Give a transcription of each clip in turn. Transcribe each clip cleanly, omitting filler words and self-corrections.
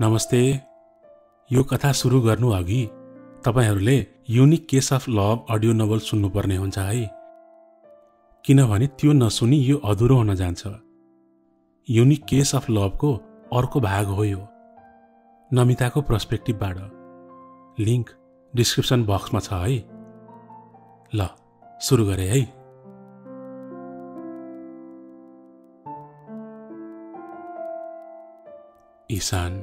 नमस्ते। यो कथा सुरु गर्नु अघि तपाईहरूले unique case of love audio novel सुन्नुपर्ने हुन्छ है, किनभने त्यो नसुनी यो अधुरो हुन जान्छ। युनिक केस अफ लभको अर्को भाग हो यो, नमिताको पर्सपेक्टिभबाट। लिंक डिस्क्रिप्सन बक्समा छ है। ल सुरु गरे है। ईशान,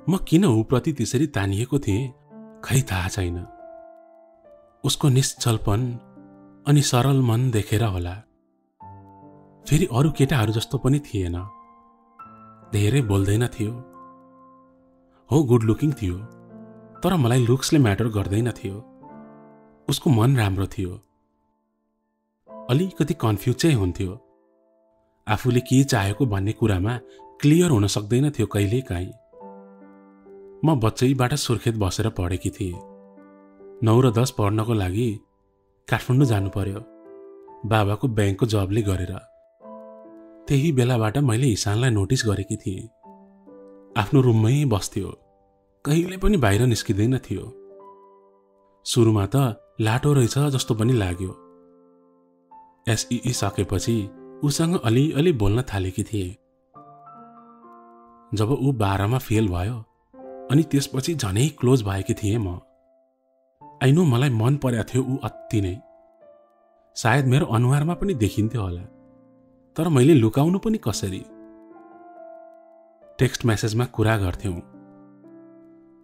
म किन उप्रति त्यसरी तानिएको थिएँ खै थाहा छैन। उसको निश्चलपन अनि सरल मन देखेर होला। फेरि अरू केटाहरू जस्तो पनि थिएन, धेरै बोल्दैन थियो। हो, गुड लुकिङ थियो, तर मलाई लुक्सले म्याटर गर्दैन थियो। उसको मन राम्रो थियो। अलिकति कन्फ्युज चाहिँ हुन्थ्यो, आफूले के चाहेको भन्ने कुरामा क्लियर हुन सक्दैन थियो कहिलेकाहीँ। म बच्चैबाट सुर्खेत बसेर पढेकी थिएँ। 9 र 10 पढ्नको लागि काठमाडौँ जानु पर्यो, बाबाको ब्याङ्कको जबले गरेर। त्यही बेलाबाट मैले ईशानलाई नोटिस गरेकी थिएँ। आफ्नो रुममै बस्थ्यो, कहिले पनि बाहिर निस्किँदैन थियो। सुरुमा त लाटो रहेछ जस्तो पनि लाग्यो। एसईई सकेपछि उसँग अलिअलि बोल्न थालेकी थिएँ। जब ऊ 12मा फेल भयो अनि त्यसपछि झनै क्लोज भएकी थिएँ म। आइनो मलाई मन पर्या थियो ऊ अति नै। सायद मेरो अनुहारमा पनि देखिन्थ्यो होला, तर मैले लुकाउनु पनि कसरी। टेक्स्ट मेसेजमा कुरा गर्थ्यौं।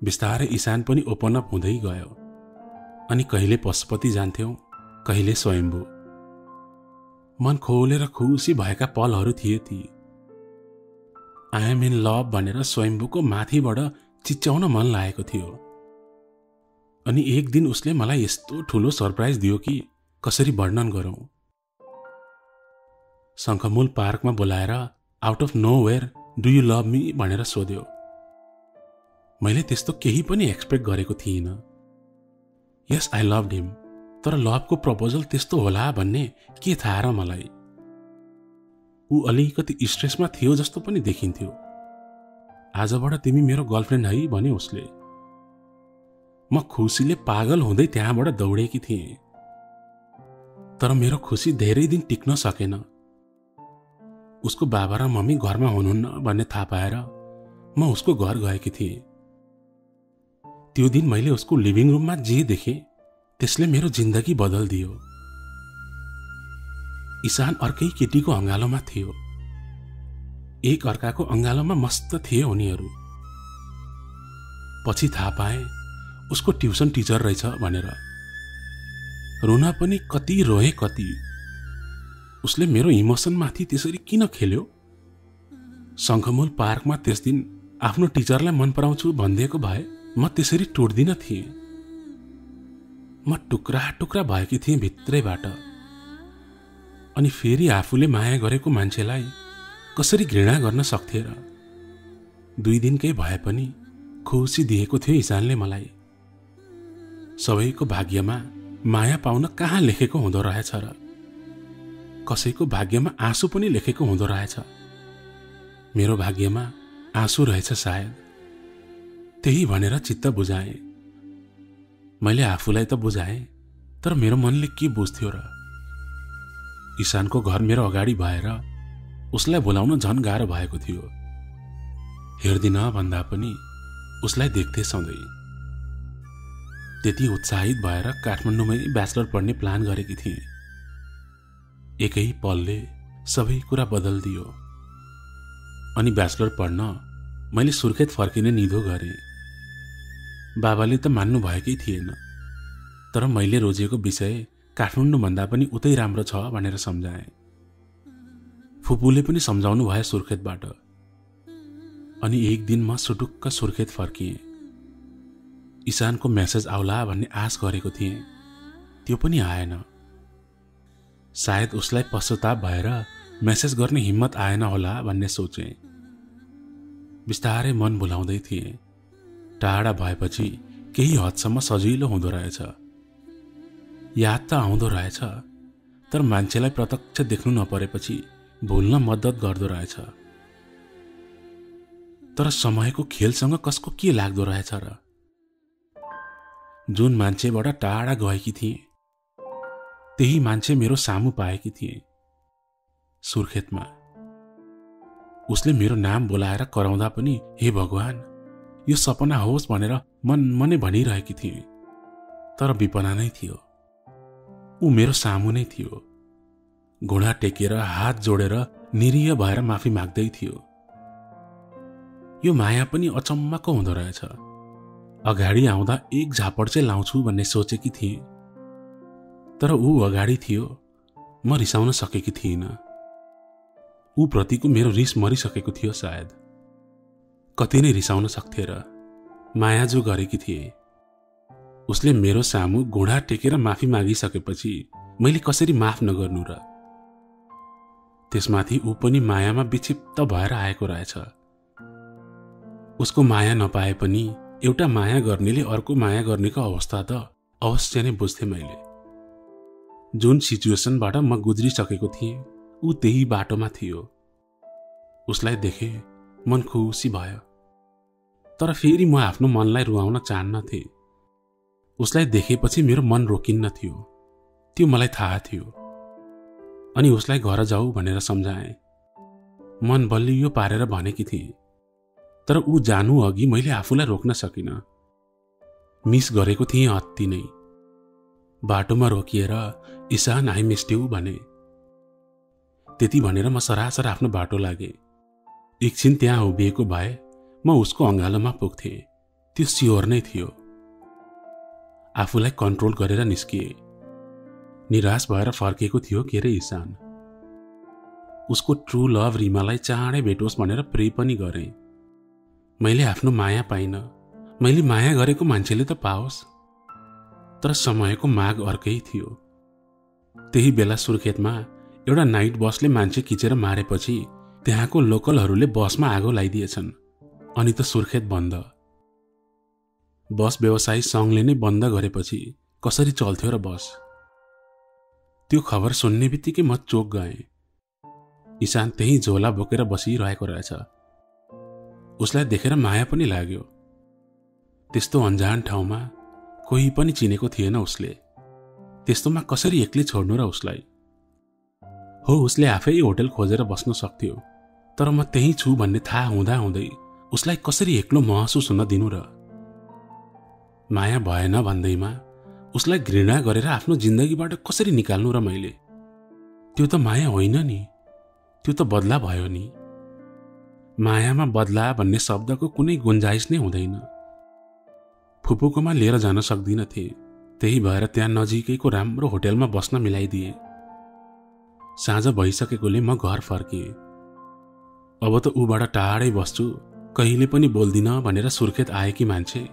बिस्तारै ईशान पनि ओपन अप हुँदै गयो अनि कहिले पशुपति जान्थ्यौं, कहिले स्वयम्भू। मन खोलेर खुसी भएका पलहरू थिए ती। आई एम इन लभ भनेर स्वयम्भूको माथिबाट चिच्याउन मन लागेको थियो। अनि एक दिन उसले मलाई यस्तो ठुलो सरप्राइज दियो कि कसरी वर्णन गरौं। शङ्खमूल पार्कमा बोलाएर out of nowhere do you love me भनेर सोध्यो। मैले त्यस्तो केही पनि एक्सपेक्ट गरेको थिइनँ। यस, आई लभड हिम, तर लभको प्रपोजल त्यस्तो होला भन्ने के थाहा र मलाई। ऊ अलिकति स्ट्रेसमा थियो जस्तो पनि देखिन्थ्यो। आजबाट तिमी मेरो गर्लफ्रेन्ड है भन्यो उसले। म खुसीले पागल हुँदै त्यहाँबाट दौडेकी थिएँ। तर मेरो खुसी धेरै दिन टिक्न सकेन। उसको बाबा र मम्मी घरमा हुनुहुन्न भन्ने थाहा पाएर म उसको घर गएकी थिएँ। त्यो दिन मैले उसको लिभिङ रुममा जे देखेँ त्यसले मेरो जिन्दगी बदल्दियो। ईशान अर्कै केटीको अँगालोमा थियो। एक अर्काको अँगालोमा मस्त थिए उनीहरू। पछि थाहा पाएँ उसको ट्युसन टिचर रहेछ भनेर। रुन पनि कति रोए कति। उसले मेरो इमोसनमाथि त्यसरी किन खेल्यो? शङ्खमूल पार्कमा त्यस दिन आफ्नो टिचरलाई मन पराउँछु भनिदिएको भए म त्यसरी टुट्दिन थिएँ। म टुक्रा टुक्रा भएकी थिएँ भित्रैबाट। अनि फेरि आफूले माया गरेको मान्छेलाई कसरी घृणा गर्न सक्थे र? 2 दिनकै भए पनि खुसी दिएको थियो ईशानले मलाई। सबैको भाग्यमा माया पाउन कहाँ लेखेको हुँदो रहेछ र? कसैको भाग्यमा आँसु पनि लेखेको हुँदो रहेछ। मेरो भाग्यमा आँसु रहेछ सायद। त्यही भनेर चित्त बुझाएँ। मैले आफूलाई त बुझाएँ, तर मेरो मनले के बुझ्थ्यो र? ईशानको घर मेरो अगाडि भएर उसलाई बोलाउन झन गाह्रो भएको थियो। हेर्दिन भन्दा पनि उसलाई देख्थे सधैँ। त्यति उत्साहित भएर काठमाडौँमै ब्याचलर पढ्ने प्लान गरेकी थिएँ। एकै पलले सबै कुरा बदल्दियो। अनि ब्याचलर पढ्न मैले सुर्खेत फर्किने निधो गरेँ। बाबाले त मान्नु भएकै थिएन, तर मैले रोजेको विषय काठमाडौँ भन्दा पनि उतै राम्रो छ भनेर सम्झाएँ। फुपूले पनि सम्झाउनु भयो सुर्खेतबाट। अनि एक दिन म सुटुक्क सुर्खेत फर्किएँ। ईशानको मेसेज आउला भन्ने आश गरेको थिएँ, त्यो पनि आएन। सायद उसलाई पश्चाताप भएर मेसेज गर्ने हिम्मत आएन होला भन्ने सोचेँ। बिस्तारै मन भुलाउँदै थिएँ। टाढा भएपछि केही हदसम्म सजिलो हुँदो रहेछ। याद त आउँदो रहेछ, तर मान्छेलाई प्रत्यक्ष देख्नु नपरेपछि भुल्न मद्दत गर्दो रहेछ। तर समयको खेलसँग कसको के लाग्दो रहेछ र? जुन मान्छेबाट टाढा गएकी थिए त्यही मान्छे मेरो सामु पाएकी थिए सुर्खेतमा। उसले मेरो नाम बोलाएर कराउँदा पनि हे भगवान यो सपना होस् भनेर मनै भनिरहेकी थिए, तर विपना नै थियो। ऊ मेरो सामु नै थियो, घुँडा टेकेर हात जोडेर निरीह भएर माफी माग्दै थियो। यो माया पनि अचम्मको हुँदो रहेछ। अगाडि आउँदा एक झापड चाहिँ लाउँछु भन्ने सोचेकी थिए, तर ऊ अगाडि थियो, म रिसाउन सकेकी थिइनँ। ऊ प्रतिको मेरो रिस मरिसकेको थियो सायद। कति नै रिसाउन सक्थे र, माया जो गरेकी थिए। उसले मेरो सामु घुँडा टेकेर माफी मागिसकेपछि मैले कसरी माफ नगर्नु र? त्यसमाथि ऊ पनि मायामा विक्षिप्त भएर आएको रहेछ। उसको माया नपाए पनि एउटा माया गर्नेले अर्को माया गर्नेको अवस्था त अवश्य नै बुझ्थे मैले। जुन सिचुएसनबाट म गुज्रिसकेको थिएँ ऊ त्यही बाटोमा थियो। उसलाई देखे मन खुसी भयो, तर फेरि म आफ्नो मनलाई रुवाउन चाहन्नथे। उसलाई देखेपछि मेरो मन रोकिन्न थियो, त्यो मलाई थाहा थियो। अनि उसलाई घर जाऊ भनेर सम्झाएँ। मन बलियो पारेर भनेकी थिएँ, तर ऊ जानु अघि मैले आफूलाई रोक्न सकिनँ। मिस गरेको थिएँ अति नै। बाटोमा रोकिएर ईशान आई मिस्ड यू भने। त्यति भनेर म सरासर आफ्नो बाटो लागे। एकछिन त्यहाँ उभिएको भए म उसको अँगालोमा पुग्थेँ, त्यो स्योर नै थियो। आफूलाई कन्ट्रोल गरेर निस्किए। निराश भएर फर्केको थियो के रे ईशान। उसको ट्रु लभ रिमालाई चाँडै भेटोस् भनेर प्रे पनि गरेँ। मैले आफ्नो माया पाइनँ, मैले माया गरेको मान्छेले त पाओस्। तर समयको माग अर्कै थियो। त्यही बेला सुर्खेतमा एउटा नाइट बसले मान्छे खिचेर मारेपछि त्यहाँको लोकलहरूले बसमा आगो लगाइदिएछन्। अनि त सुर्खेत बन्द। बस व्यवसायी सङ्घले नै बन्द गरेपछि कसरी चल्थ्यो र बस? त्यो खबर सुन्ने बित्तिकै म चोक गएँ। ईशान त्यही झोला बोकेर बसिरहेको रहेछ। उसलाई देखेर माया पनि लाग्यो। त्यस्तो अन्जान ठाउँमा कोही पनि चिनेको थिएन उसले। त्यस्तोमा कसरी एक्लै छोड्नु र उसलाई? हो, उसले आफै होटल खोजेर बस्न सक्थ्यो, तर म त्यही छु भन्ने थाहा हुँदै उसलाई कसरी एक्लो महसुस हुन दिनु र? माया भएन भन्दैमा उसलाई घृणा गरेर आफ्नो जिन्दगीबाट कसरी निकाल्नु र मैले? त्यो त माया होइन नि, त्यो त बदला भयो नि। मायामा बदला भन्ने शब्दको कुनै गुन्जाइस नै हुँदैन। फुपूकोमा लिएर जान सक्दिनथे, त्यही भएर त्यहाँ नजिकैको राम्रो होटलमा बस्न मिलाइदिए। साँझ भइसकेकोले म घर फर्किएँ। अब त ऊबाट टाढै बस्छु, कहिले पनि बोल्दिन भनेर सुर्खेत आएकी मान्छे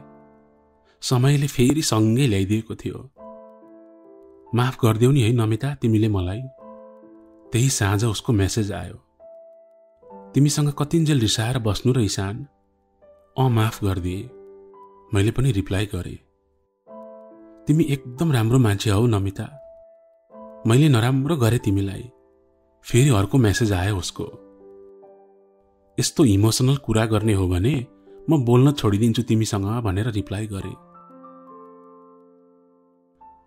समयले फेरि सँगै ल्याइदिएको थियो। माफ गरिदेऊ नि है नमिता तिमीले मलाई। त्यही साँझ उसको मेसेज आयो, तिमीसँग कतिन्जेल रिसाएर बस्नु र ईशान? माफ गरिदिए। मैले पनि रिप्लाई गरेँ, तिमी एकदम राम्रो मान्छे हौ नमिता, मैले नराम्रो गरेँ तिमीलाई। फेरि अर्को मेसेज आयो उसको, यस्तो इमोसनल कुरा गर्ने हो भने म बोल्न छोडिदिन्छु तिमीसँग भनेर रिप्लाई गरेँ।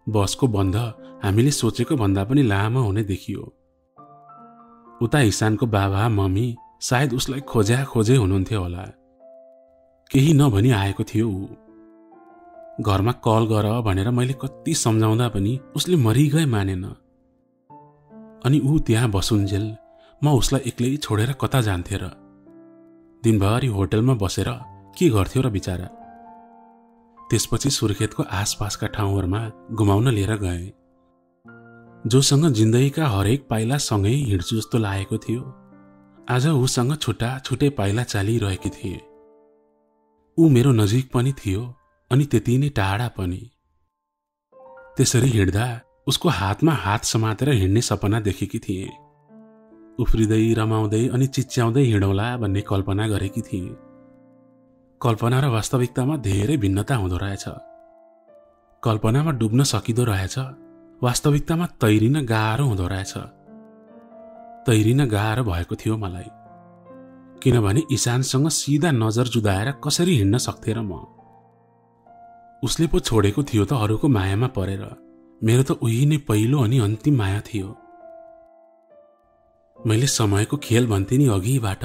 बसको बन्द हामीले सोचेको भन्दा पनि लामो हुने देखियो। उता ईशानको बाबा मम्मी सायद उसलाई खोजे हुनुहुन्थ्यो होला। केही नभनी आएको थियो ऊ। घरमा कल गर भनेर मैले कति सम्झाउँदा पनि उसले मरिगए मानेन। अनि ऊ त्यहाँ बसुन्जेल म उसलाई एक्लै छोडेर कता जान्थे र? दिनभरि होटलमा बसेर के गर्थ्यो र बिचारा? त्यसपछि सुर्खेतको आसपासका ठाउँहरूमा घुमाउन लिएर गए। जोसँग जिन्दगीका हरेक पाइला सँगै हिँड्छु जस्तो लागेको थियो, आज उसँग छुट्टा छुट्टै पाइला चालिरहेकी थिए। ऊ मेरो नजिक पनि थियो अनि त्यति नै टाढा पनि। त्यसरी हिँड्दा उसको हातमा हात समातेर हिँड्ने सपना देखेकी थिए। उफ्रिँदै रमाउँदै अनि चिच्याउँदै हिँडौला भन्ने कल्पना गरेकी थिए। कल्पना र वास्तविकतामा धेरै भिन्नता हुँदो रहेछ। कल्पनामा डुब्न सकिँदो रहेछ, वास्तविकतामा तैरिन गाह्रो हुँदो रहेछ। तैरिन गाह्रो भएको थियो मलाई। किनभने ईशानसँग सीधा नजर जुदाएर कसरी हिँड्न सक्थे र म। उसले पो छोडेको थियो त अरूको मायामा परेर। मेरो त उही नै पहिलो अनि अन्तिम माया थियो। मैले समयको खेल भन्थे नि अघिबाट,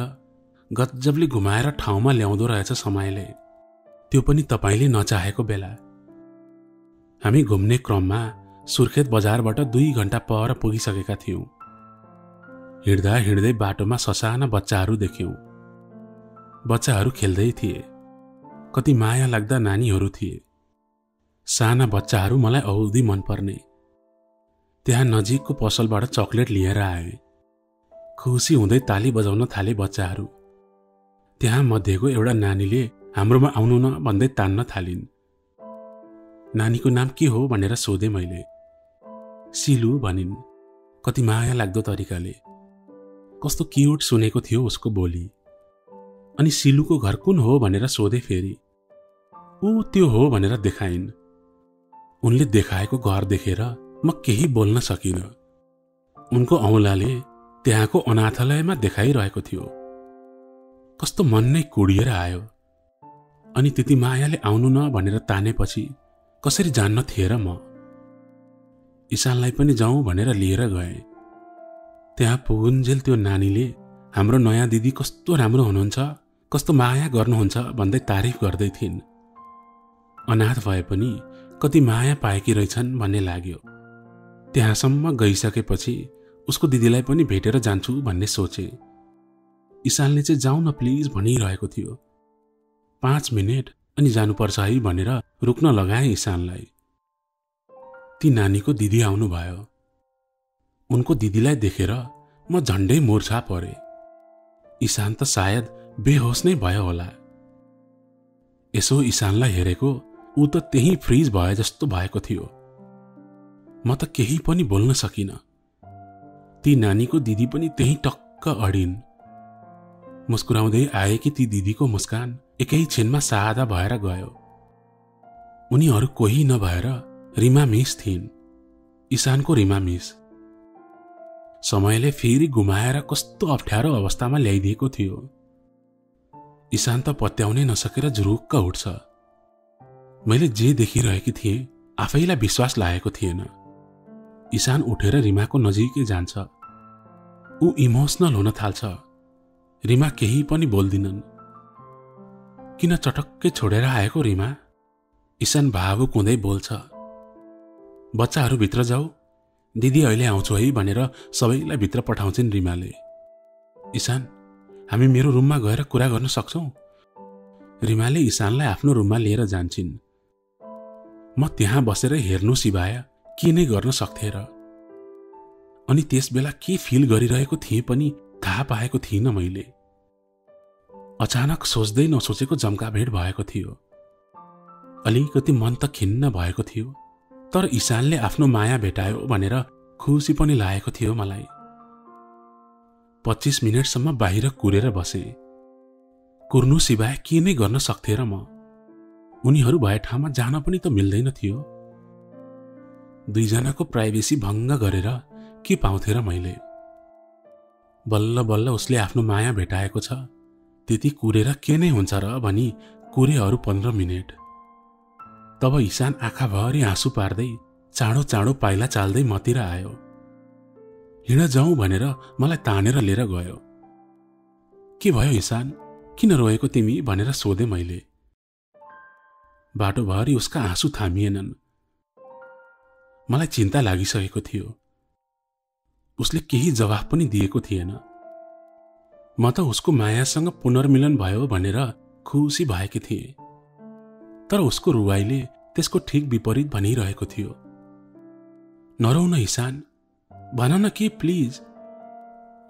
गजबले घुमाएर ठाउँमा ल्याउँदो रहेछ समयले, त्यो पनि तपाईले नचाहेको बेला। हामी घुम्ने क्रममा सुर्खेत बजारबाट 2 घण्टा पर पुगिसकेका थियौं। हिँड्दा हिँड्दै बाटोमा ससाना बच्चाहरू देख्यौं। बच्चाहरू खेल्दै थिए। कति माया लाग्दा नानीहरू थिए। साना बच्चाहरू मलाई औधी मनपर्ने। त्यहाँ नजिकको पसलबाट चकलेट लिएर आए। खुसी हुँदै ताली बजाउन थाले बच्चाहरू। त्यहाँ मध्येको एउटा नानीले हाम्रोमा आउनु न भन्दै तान्न थालिन्। नानीको नाम के हो भनेर सोधे मैले। सिलु भनिन्, कति माया लाग्दो तरिकाले। कस्तो क्युट सुनेको थियो उसको बोली। अनि सिलुको घर कुन हो भनेर सोधे फेरि। ऊ त्यो हो भनेर देखाइन्। उनले देखाएको घर देखेर म केही बोल्न सकिन। उनको औँलाले त्यहाँको अनाथालयमा देखाइरहेको थियो। कस्तो मन नै कुडिएर आयो। अनि त्यति मायाले आउनु न भनेर तानेपछि कसरी जान्न थिए र म। ईशानलाई पनि जाउँ भनेर लिएर गए। त्यहाँ पुगुन्जेल त्यो नानीले हाम्रो नयाँ दिदी कस्तो राम्रो हुनुहुन्छ, कस्तो माया गर्नुहुन्छ भन्दै तारिफ गर्दै थिइन्। अनाथ भए पनि कति माया पाएकी रहेछन् भन्ने लाग्यो। त्यहाँसम्म गइसकेपछि उसको दिदीलाई पनि भेटेर जान्छु भन्ने सोचे। ईशानले चाहिँ जाउँ न प्लिज भनिरहेको थियो। 5 मिनेट अनि जानुपर्छ है भनेर रुक्न लगाए ईशानलाई। ती नानीको दिदी आउनु भयो। उनको दिदीलाई देखेर म झन्डै मूर्छा परे। ईशान त सायद बेहोस नै भयो होला। यसो ईशानलाई हेरेको ऊ त त्यही फ्रिज भए जस्तो भएको थियो। म त केही पनि बोल्न सकिन। ती नानीको दिदी पनि त्यही टक्क अडिन्। मुस्कुराउँदै आए कि ती दिदीको मुस्कान एकै छिनमा सादा भएर गयो। उनीहरू कोही नभएर रिमा मिस थिइन्। ईशानको रिमा मिस। समयले फेरि घुमाएर कस्तो अप्ठ्यारो अवस्थामा ल्याइदिएको थियो। ईशान त पत्याउनै नसकेर जुरुक्क उठ्छ। मैले जे देखिरहेकी थिएँ आफैलाई विश्वास लागेको थिएन। ईशान उठेर रिमाको नजिकै जान्छ। ऊ इमोसनल हुन थाल्छ। रिमा केही पनि बोल्दिनन्। किन चटक्कै छोडेर आएको रिमा? ईशान भावुक हुँदै बोल्छ। बच्चाहरू भित्र जाऊ, दिदी अहिले आउँछु है भनेर सबैलाई भित्र पठाउँछिन् रिमाले। ईशान, हामी मेरो रुममा गएर कुरा गर्न सक्छौं? रिमाले ईशानलाई आफ्नो रुममा लिएर जान्छिन्। म त्यहाँ बसेर हेर्नु सिवाय के नै गर्न सक्थे र। अनि त्यसबेला के फिल गरिरहेको थिएँ पनि थाहा पाएको थिइनँ मैले। अचानक सोच्दै नसोचेको जम्काभेट भएको थियो। अलिकति मन त खिन्न भएको थियो, तर ईशानले आफ्नो माया भेटायो भनेर खुसी पनि लागेको थियो मलाई। 25 मिनेटसम्म बाहिर कुरेर बसे। कुर्नु सिवाय के नै गर्न सक्थे र म। उनीहरू भए ठाउँमा जान पनि त मिल्दैन थियो। दुईजनाको प्राइभेसी भङ्ग गरेर के पाउँथे र मैले। बल्ल बल्ल उसले आफ्नो माया भेटाएको छ, त्यति कुरेर के नै हुन्छ र भनी कुरे अरू 15 मिनेट। तब ईशान आँखाभरि आँसु पार्दै चाँडो चाँडो पाइला चाल्दै मतिर आयो। हिँड जाउँ भनेर मलाई तानेर लिएर गयो। के भयो ईशान, किन रोएको तिमी भनेर सोधे मैले। बाटोभरि उसका आँसु थामिएनन्। मलाई चिन्ता लागिसकेको थियो। उसले केही जवाफ पनि दिएको थिएन। म त उसको मायासँग पुनर्मिलन भयो भनेर खुसी भएकी थिएँ, तर उसको रुवाईले त्यसको ठिक विपरीत भनिरहेको थियो। नरौ न ईशान, भन न के प्लिज।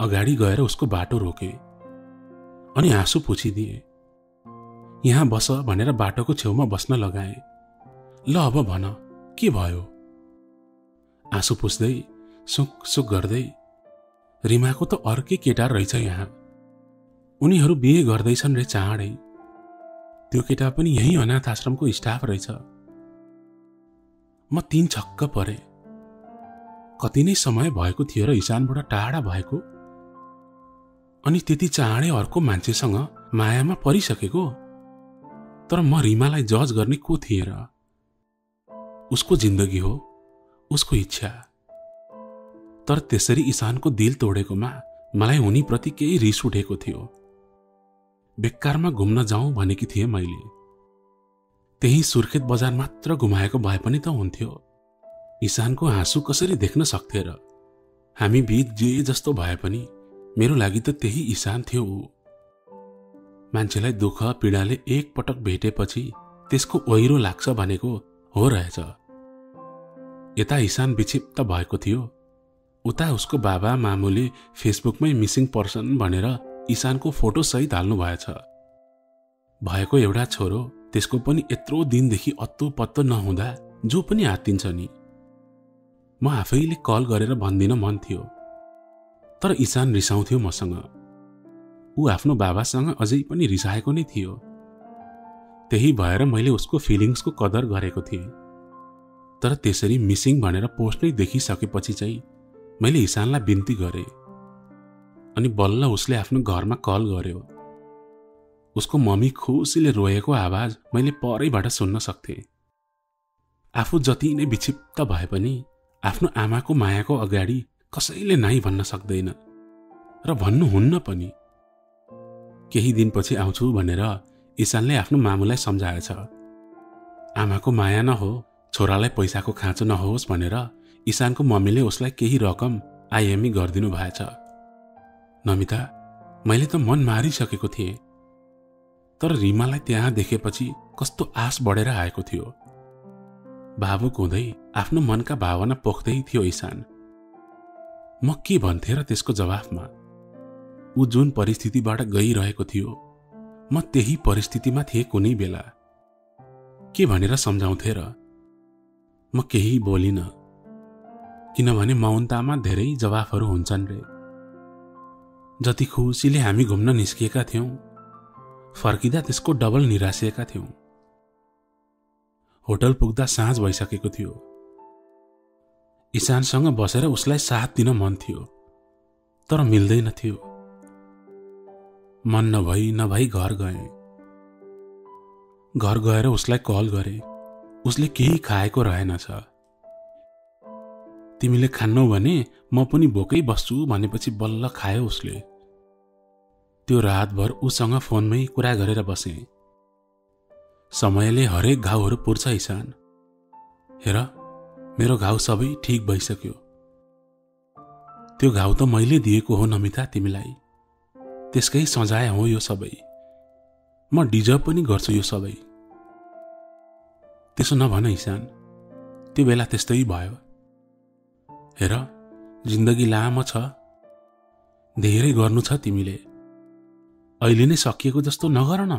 अगाडि गएर उसको बाटो रोके अनि आँसु पुछिदिए। यहाँ बस भनेर बाटोको छेउमा बस्न लगाए। ल अब भन, के भयो? आँसु पुछ्दै सुक सुक गर्दै, रिमाको त अर्कै केटा रहेछ यहाँ। उनीहरू बिहे गर्दैछन् रे चाँडै। त्यो केटा पनि यही अनाथ आश्रमको स्टाफ रहेछ। म 3 छक्क परे। कति नै समय भएको थियो र ईशानबाट टाढा भएको। अनि त्यति चाँडै अर्को मान्छेसँग मायामा परिसकेको। तर म रिमालाई जज गर्ने को थिएँ र? उसको जिन्दगी हो, उसको इच्छा। तर त्यसरी इशानको दिल तोडेकोमा मलाई उनीप्रति केही रिस उठेको थियो। बेकारमा घुम्न जाउँ भनेकी थिएँ मैले। त्यही सुर्खेत बजार मात्र घुमाएको भए पनि त हुन्थ्यो। इशानको हाँसु कसरी देख्न सक्थे र? हामी बीच जे जस्तो भए पनि मेरो लागि त त्यही इशान थियो। मान्छेलाई दुःख पीडाले एक पटक भेटेपछि त्यसको ओहिरो लाग्छ भनेको हो रहेछ। यता इशान विक्षिप्त भएको थियो, उता उसको बाबा मामुले फेसबुकमै मिसिङ पर्सन भनेर इशानको फोटो सहित हाल्नु भएछ। भएको एउटा छोरो, त्यसको पनि यत्रो दिनदेखि अत्तो पत्तो नहुँदा जो पनि आत्तिन्छ नि। म आफैले कल गरेर भनिदिन मन थियो, तर इशान रिसाउँथ्यो मसँग। ऊ आफ्नो बाबासँग अझै पनि रिसाएको नै थियो। त्यही भएर मैले उसको फिलिङ्सको कदर गरेको थिएँ। तर त्यसरी मिसिङ भनेर पोस्ट नै देखिसकेपछि चाहिँ मैले इशानलाई बिन्ती गरेँ। अनि बल्ल उसले आफ्नो घरमा कल गर्यो। उसको मम्मी खुसीले रोएको आवाज मैले परैबाट सुन्न सक्थेँ। आफू जति नै विक्षिप्त भए पनि आफ्नो आमाको मायाको अगाडि कसैले नाइ भन्न सक्दैन र भन्नुहुन्न पनि। केही दिनपछि आउँछु भनेर इशानले आफ्नो मामुलाई सम्झाएछ। आमाको माया नहो, छोरालाई पैसाको खाँचो नहोस् भनेर इशानको मम्मीले उसलाई केही रकम आइएमई गरिदिनु भएछ। नमिता, मैले त मन मारिसकेको थिएँ। तर रिमालाई त्यहाँ देखेपछि कस्तो आश बढेर आएको थियो। भावुक हुँदै आफ्नो मनका भावना पोख्दै थियो इशान। म के भन्थे र त्यसको जवाफमा? ऊ जुन परिस्थितिबाट गइरहेको थियो, म त्यही परिस्थितिमा थिएँ कुनै बेला। के भनेर सम्झाउँथे र? म केही बोलिन, किनभने मौनतामा धेरै जवाफहरू हुन्छन् रे। जति खुसीले हामी घुम्न निस्किएका थियौं, फर्किँदा त्यसको डबल निराशिएका थियौं। होटल पुग्दा साँझ भइसकेको थियो। इशानसँग बसेर उसलाई साथ दिन मन थियो, तर मिल्दैन थियो। मन नभई घर गएँ। घर गएर उसलाई कल गरे। उसले केही खाएको रहेनछ। तिमीले खान्नौ भने म पनि भोकै बस्छु भनेपछि बल्ल खायो उसले। त्यो रातभर उसँग फोनमै कुरा गरेर बसे। समयले हरेक घाउहरू पुर्छ इशान। हेर, मेरो घाउ सबै ठीक भइसक्यो। त्यो घाउ त मैले दिएको हो नमिता तिमीलाई। त्यसकै सजाय हो यो सबै। म डिजर्भ पनि गर्छु यो सबै। त्यसो नभन इशान, त्यो बेला त्यस्तै भयो। हेर, जिन्दगी लामो छ, धेरै गर्नु छ तिमीले। अहिले नै सकिएको जस्तो नगर न।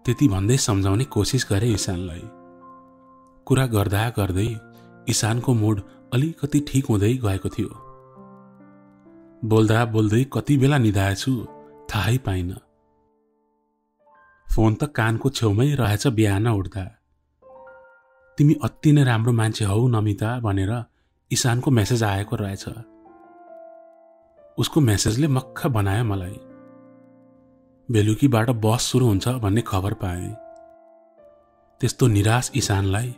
त्यति भन्दै सम्झाउने कोसिस गरे इशानलाई। कुरा गर्दा गर्दै इशानको मुड अलिकति ठीक हुँदै गएको थियो। बोल्दा बोल्दै कति बेला निधाएछु थाहै पाइन। फोन त कानको छेउमै रहेछ बिहान उठ्दा। तिमी अति नै राम्रो मान्छे हौ नमिता भनेर इशानको मेसेज आएको रहेछ। उसको मेसेजले मक्ख बनायो मलाई। बेलुकीबाट बस सुरु हुन्छ भन्ने खबर पाएँ। त्यस्तो निराश इशानलाई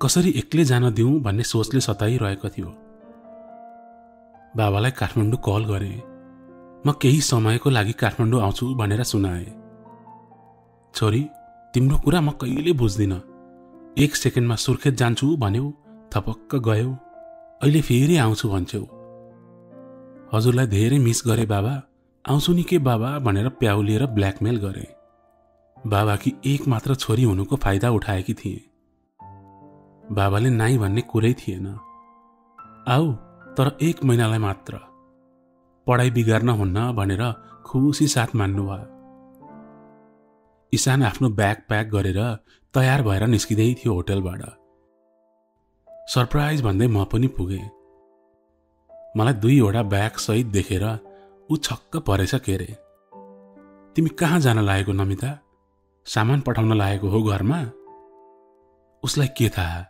कसरी एक्लै जान दिउँ भन्ने सोचले सताइरहेको थियो। बाबालाई काठमाडौँ कल गरेँ। म केही समयको लागि काठमाडौँ आउँछु भनेर सुनाएँ। छोरी, तिम्रो कुरा म कहिले बुझ्दिन। 1 सेकेन्डमा सुर्खेत जान्छु भन्यौ, थपक्क गयौ, अहिले फेरि आउँछु भन्छौ। हजुरलाई धेरै मिस गरे बाबा, आउँछु नि के बाबा भनेर प्याउलिएर ब्ल्याकमेल गरे। बाबाकी एक मात्र छोरी हुनुको फाइदा उठाएकी थिए। बाबाले नाइ भन्ने कुरै थिएन। आऊ, तर 1 महिनालाई मात्र। पढाइ बिगार्न हुन्न भनेर खुसी साथ मान्नुभयो। इशान आफ्नो ब्याग प्याक गरेर तयार भएर निस्किँदै थियो होटलबाट। सरप्राइज भन्दै म पनि पुगेँ। मलाई 2वटा ब्याग सहित देखेर ऊ छक्क परेछ के रे। तिमी कहाँ जान लागेको नमिता? सामान पठाउन लागेको हो घरमा? उसलाई के थाहा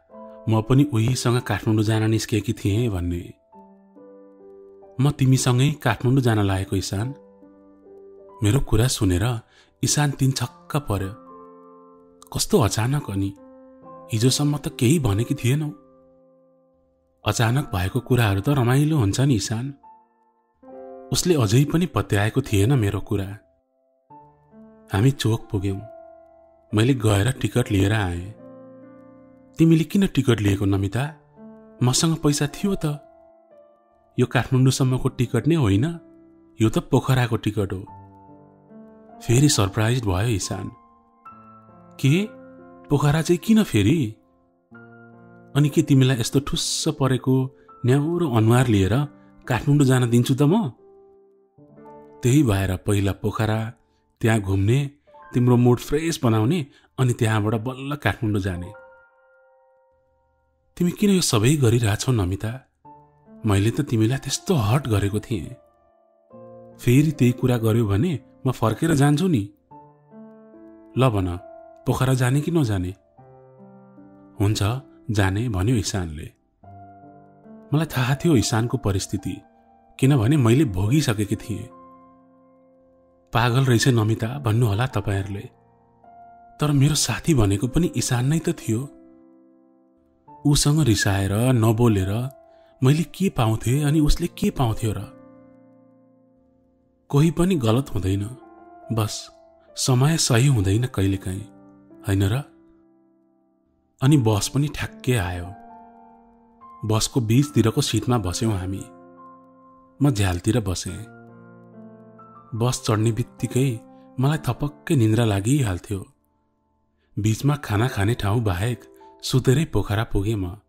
म पनि उहीसँग काठमाडौँ जान निस्केकी थिएँ भन्ने। म तिमीसँगै काठमाडौँ जान लागेको ईशान। मेरो कुरा सुनेर ईशान तिनछक्क पर्यो। कस्तो अचानक अनि? हिजोसम्म त केही भनेकी थिएनौ। अचानक भएको कुराहरू त रमाइलो हुन्छ नि ईशान। उसले अझै पनि पत्याएको थिएन मेरो कुरा। हामी चोक पुग्यौं। मैले गएर टिकट लिएर आएँ। तिमीले किन टिकट लिएको नमिता? मसँग पैसा थियो त। यो काठमाडौँसम्मको टिकट नै होइन, यो त पोखराको टिकट हो। फेरि सरप्राइज भयो ईशान। के? पोखरा चाहिँ किन फेरि? अनि के तिमीलाई यस्तो ठुस्स परेको न्याउरो अनुहार लिएर काठमाडौँ जान दिन्छु त म? त्यही भएर पहिला पोखरा, त्यहाँ घुम्ने, तिम्रो मुड फ्रेस बनाउने, अनि त्यहाँबाट बल्ल काठमाडौँ जाने। तिमी किन यो सबै गरिरहेछौ नमिता? मैले त तिमीलाई त्यस्तो हट गरेको थिएँ। फेरि त्यही कुरा गर्यो भने म फर्केर जान्छु नि। ल भन, पोखरा जाने कि नजाने? हुन्छ, जाने भन्यो ईशानले। मलाई थाहा थियो ईशानको परिस्थिति, किनभने मैले भोगिसकेकी थिएँ। पागल रहेछ नमिता भन्नु होला तपाईहरुले, तर मेरो साथी भनेको पनि ईशान नै त थियो। उसँग रिसाएर नबोलेर मैले के पाउँथे अनि उसले के पाउँथ्यो र? कोही पनि गलत हुँदैन, बस समय सही हुँदैन कहिलेकाहीँ, हैन र? अनि बस पनि ठ्याक्कै आयो। बसको बीचतिरको सिटमा बस्यौं हामी। म झ्यालतिर बसेँ। बस चढ्ने बित्तिकै मलाई थपक्कै निन्द्रा लागिहाल्थ्यो। बीचमा खाना खाने ठाउँ बाहेक सुतेरै पोखरा पुगेँ म।